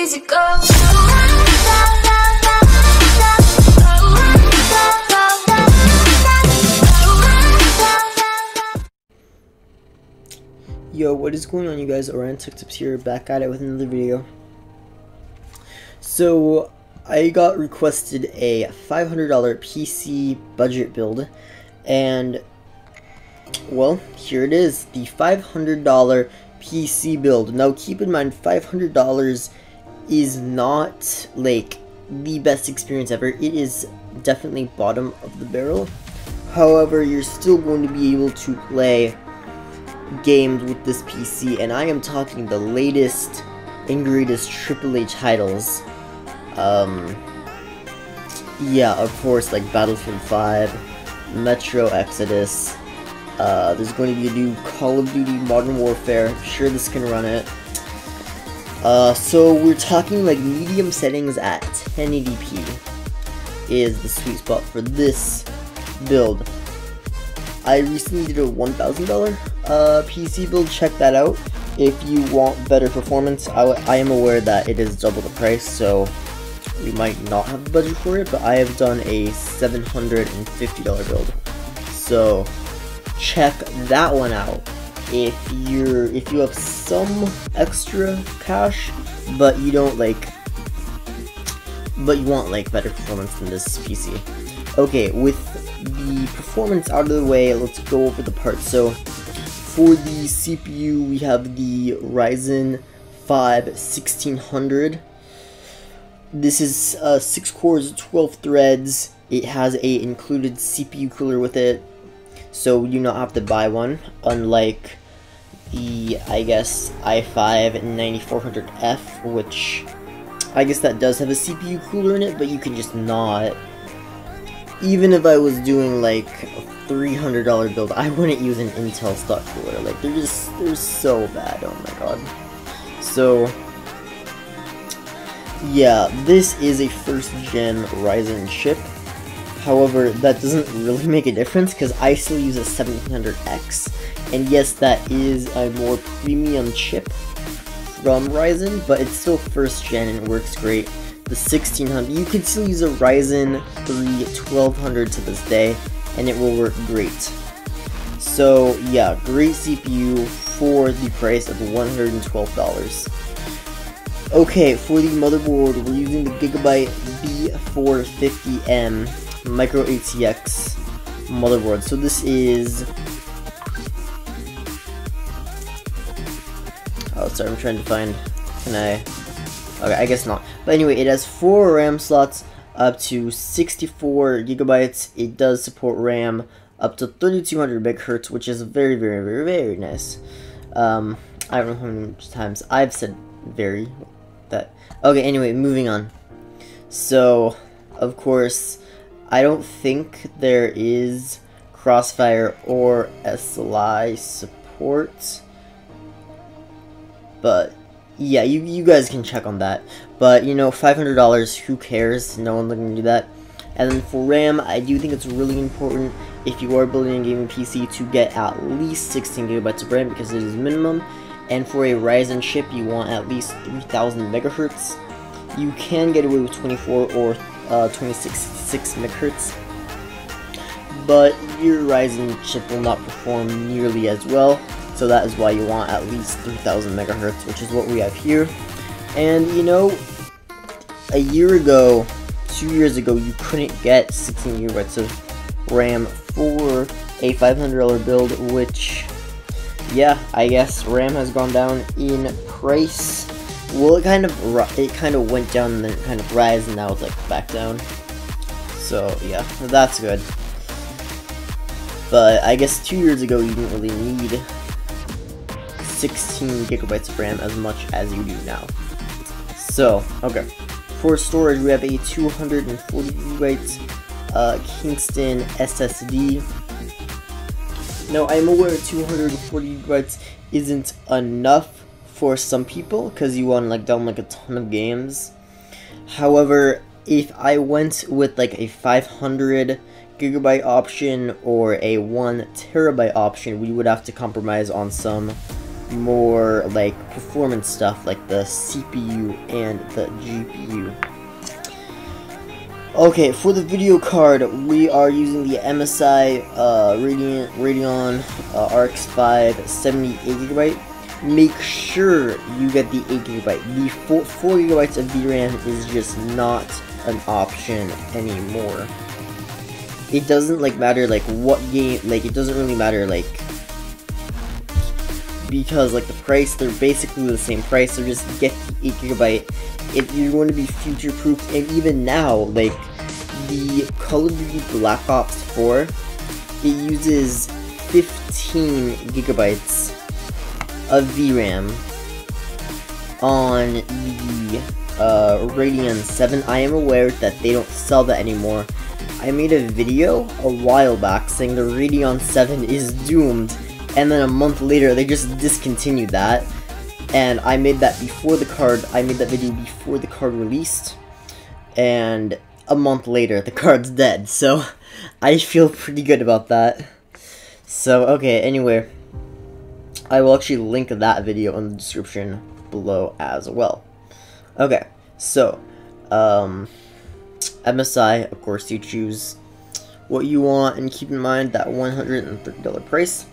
easy go. Yo, what is going on, you guys? Orion Tech Tips here, back at it with another video. So, I got requested a $500 PC budget build, and, well, here it is, the $500 PC build. Now, keep in mind, $500 is not, like, the best experience ever. It is definitely bottom of the barrel. However, you're still going to be able to play games with this PC, and I am talking the latest and greatest AAA titles. Yeah, of course, like Battlefield 5, Metro Exodus. There's going to be a new Call of Duty Modern Warfare. I'm sure this can run it. So we're talking like medium settings at 1080p is the sweet spot for this build. I recently did a $1,000 PC build. Check that out if you want better performance. I am aware that it is double the price, so we might not have the budget for it, but I have done a $750 build, so check that one out if you have some extra cash, but you don't you want like better performance than this PC. Okay, with the performance out of the way, let's go over the parts. So for the CPU, we have the Ryzen 5 1600. This is 6 cores, 12 threads. It has a included CPU cooler with it, so you do not have to buy one, unlike the, I guess, i5 9400F, which I guess that does have a CPU cooler in it, but you can just not. Even if I was doing like a $300 build, I wouldn't use an Intel stock cooler. Like, they're so bad. Oh my god. So yeah, this is a first gen Ryzen chip. However, that doesn't really make a difference because I still use a 1700X, and yes, that is a more premium chip from Ryzen, but it's still first gen and it works great. The 1600, you can still use a Ryzen 3 1200 to this day, and it will work great. So yeah, great CPU for the price of $112. Okay, for the motherboard, we're using the Gigabyte B450M Micro ATX motherboard. So this is, oh sorry, I'm trying to find, okay, I guess not. But anyway, it has 4 RAM slots up to 64 gigabytes. It does support RAM up to 3200 megahertz, which is very, very, very, very nice. I don't know how many times I've said very that. Okay, anyway, moving on. So, of course, I don't think there is Crossfire or SLI support, but yeah, you guys can check on that. But, you know, $500, who cares? No one's gonna do that. And then for RAM, I do think it's really important, if you are building a gaming PC, to get at least 16 gigabytes of RAM, because it is minimum. And for a Ryzen chip, you want at least 3000 megahertz. You can get away with 24 or 26 megahertz, but your Ryzen chip will not perform nearly as well. So that is why you want at least 3000 megahertz, which is what we have here. And you know, a year ago, 2 years ago, you couldn't get 16 gigabytes of RAM for a $500 build, which, yeah, I guess RAM has gone down in price. Well, it kind of went down and then it kind of rise, and now it's like back down. So yeah, that's good. But I guess 2 years ago, you didn't really need 16 gigabytes of RAM as much as you do now. So, okay. For storage, we have a 240 gigabytes Kingston SSD. Now, I'm aware 240 gigabytes isn't enough for some people, because you want to like download like a ton of games. However, if I went with like a 500 gigabyte option or a 1 terabyte option, we would have to compromise on some more like performance stuff like the CPU and the GPU. Okay, for the video card, we are using the MSI Radeon RX 5 78GB. Make sure you get the 8GB. The 4GB of VRAM is just not an option anymore. It doesn't like matter like what game, like it doesn't really matter like, because like the price, they're basically the same price, so just get the 8GB if you're going to be future proof. And even now, like the Call of Duty Black Ops 4, it uses 15GB of VRAM on the Radeon 7. I am aware that they don't sell that anymore. I made a video a while back saying the Radeon 7 is doomed, and then a month later they just discontinued that. And I made that before the card, I made that video before the card released, and a month later the card's dead, so I feel pretty good about that. So okay, anyway, I will actually link that video in the description below as well. Okay, so MSI, of course, you choose what you want, and keep in mind that $130 price.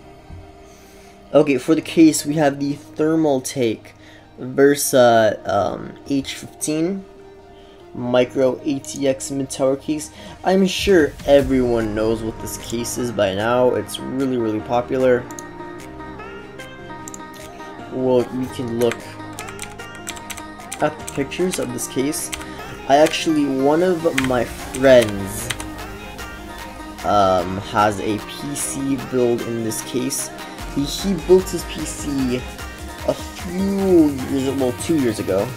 Okay, for the case, we have the Thermal Take Versa H15 Micro ATX mid-tower case. I'm sure everyone knows what this case is by now. It's really popular. Well, we can look at the pictures of this case. One of my friends has a PC build in this case. He built his PC a few years, well, 2 years ago.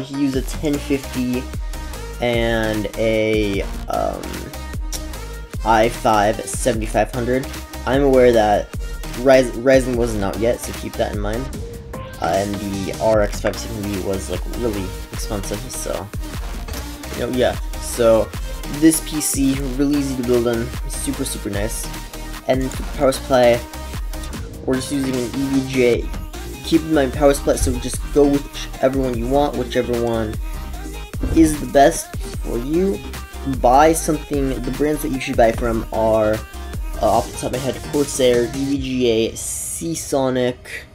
He used a 1050 and a i5 7500. I'm aware that Ryzen wasn't out yet, so keep that in mind. And the RX 570 was like really expensive, so yeah. So this PC really easy to build on, super nice. And for the power supply, we're just using an EVGA. Keep in mind power supply, so just go with whichever one you want, whichever one is the best for you. Buy something. The brands that you should buy from are off the top of my head: Corsair, EVGA, Seasonic.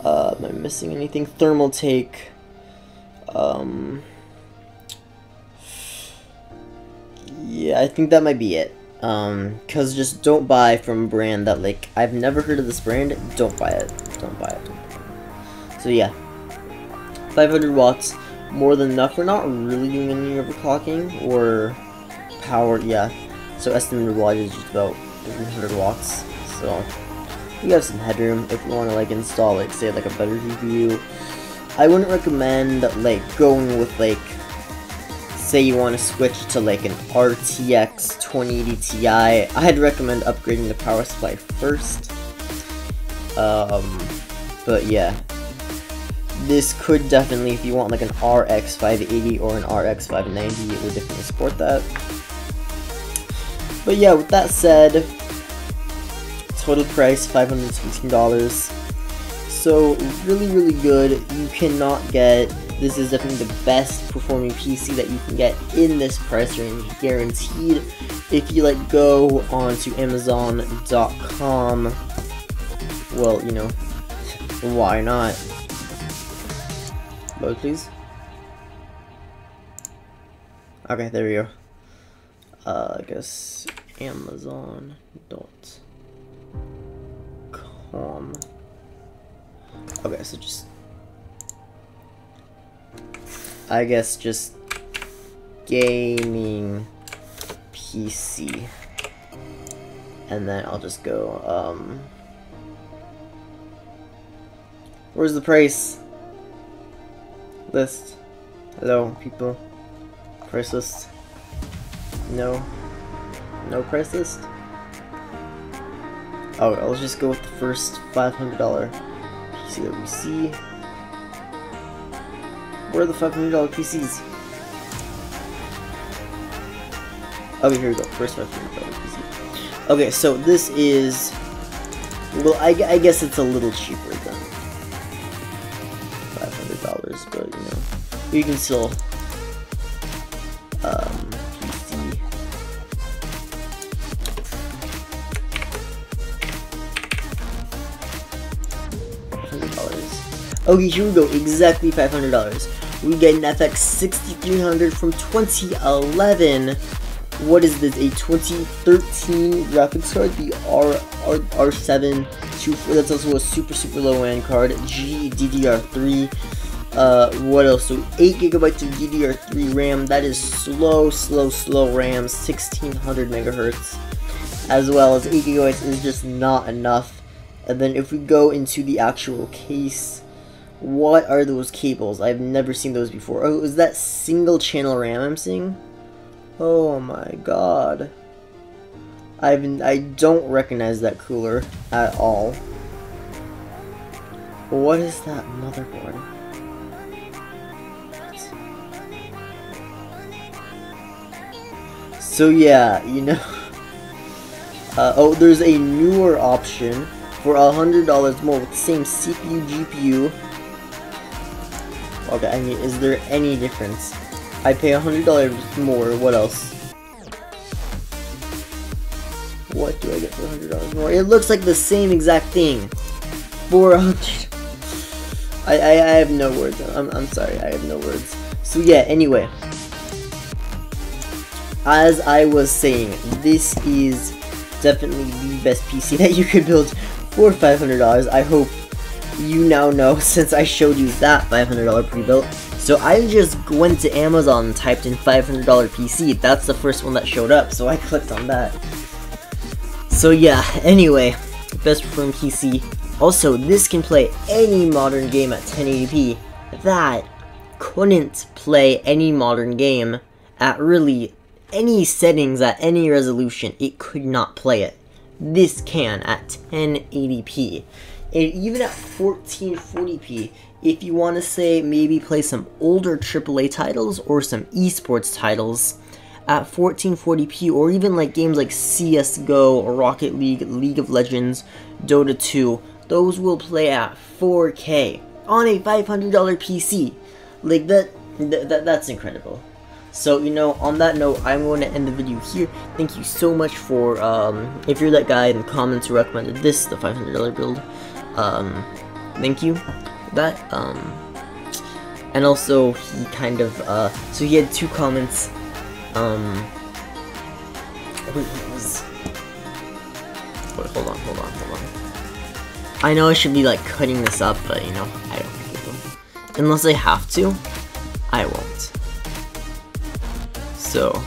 Am I missing anything? Thermal Take. Yeah, I think that might be it. Cause just don't buy from a brand that, like, I've never heard of this brand. Don't buy it. Don't buy it. So yeah, 500 watts, more than enough. We're not really doing any overclocking or power. Yeah, so estimated wattage is just about 300 watts. So we have some headroom if you want to like install, like, say, like a better GPU. I wouldn't recommend like going with, like, say you want to switch to like an RTX 2080 Ti. I'd recommend upgrading the power supply first. But yeah, this could definitely, if you want like an RX 580 or an RX 590, it would definitely support that. But yeah, with that said, total price $516. So really good. You cannot get, this is definitely the best performing PC that you can get in this price range, guaranteed. If you like go onto Amazon.com, well, you know, why not? Load, please. Okay, there we go. I guess Amazon.com. Okay, so just, I guess just gaming PC, and then I'll just go, where's the price list? Hello, people. Price list? No price list? Oh, I'll just go with the first $500 PC that we see. Where are the $500 PCs? Okay, here we go. First $500 PC. Okay, so this is Well, I guess it's a little cheaper than $500, but you know, you can still PC. $500. Okay, here we go. Exactly $500. We get an FX 6300 from 2011. What is this? A 2013 graphics card, the R7 24. That's also a super low end card. GDDR3. What else? So 8 gigabytes of DDR3 RAM. That is slow RAM. 1600 megahertz. As well as 8 gigabytes is just not enough. And then if we go into the actual case, what are those cables? I've never seen those before. Oh, is that single channel RAM I'm seeing? Oh my god. I don't recognize that cooler at all. What is that motherboard? So yeah, you know. Oh, there's a newer option for $100 more with the same CPU, GPU. Okay, I mean, is there any difference? I pay $100 more. What else? What do I get for $100 more? It looks like the same exact thing. 400. I have no words. I'm sorry. I have no words. So yeah. Anyway, as I was saying, this is definitely the best PC that you could build for $500. I hope you now know, since I showed you that $500 pre-built. So I just went to Amazon and typed in $500 PC. That's the first one that showed up, so I clicked on that. So yeah, anyway, best performing PC. Also, this can play any modern game at 1080p. That couldn't play any modern game at really any settings at any resolution. It could not play it. This can at 1080p. And even at 1440p, if you want to say maybe play some older AAA titles or some esports titles at 1440p, or even like games like CSGO or Rocket League, League of Legends, Dota 2, those will play at 4K on a $500 PC. Like that's incredible. So, you know, on that note, I'm going to end the video here. Thank you so much for, if you're that guy in the comments who recommended this, the $500 build, thank you for that. And also, he kind of, so he had 2 comments, wait, hold on. I know I should be, like, cutting this up, but, you know, I don't think it will. Unless I have to, I won't. So,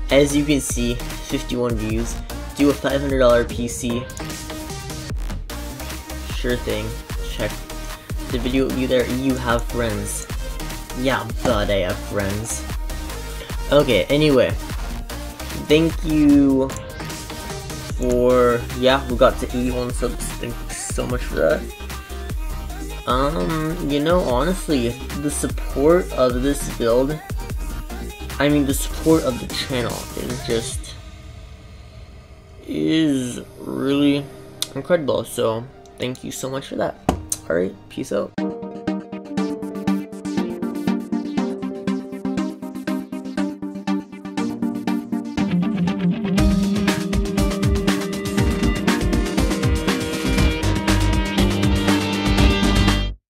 as you can see, 51 views. Do a $500 PC. Sure thing. Check the video with you there. You have friends. Yeah, but I have friends. Okay, anyway. Thank you for, yeah, we got to 81 subs. Thank you so much for that. You know, honestly, the support of this build, I mean, the support of the channel is really incredible. So, thank you so much for that. Alright, peace out.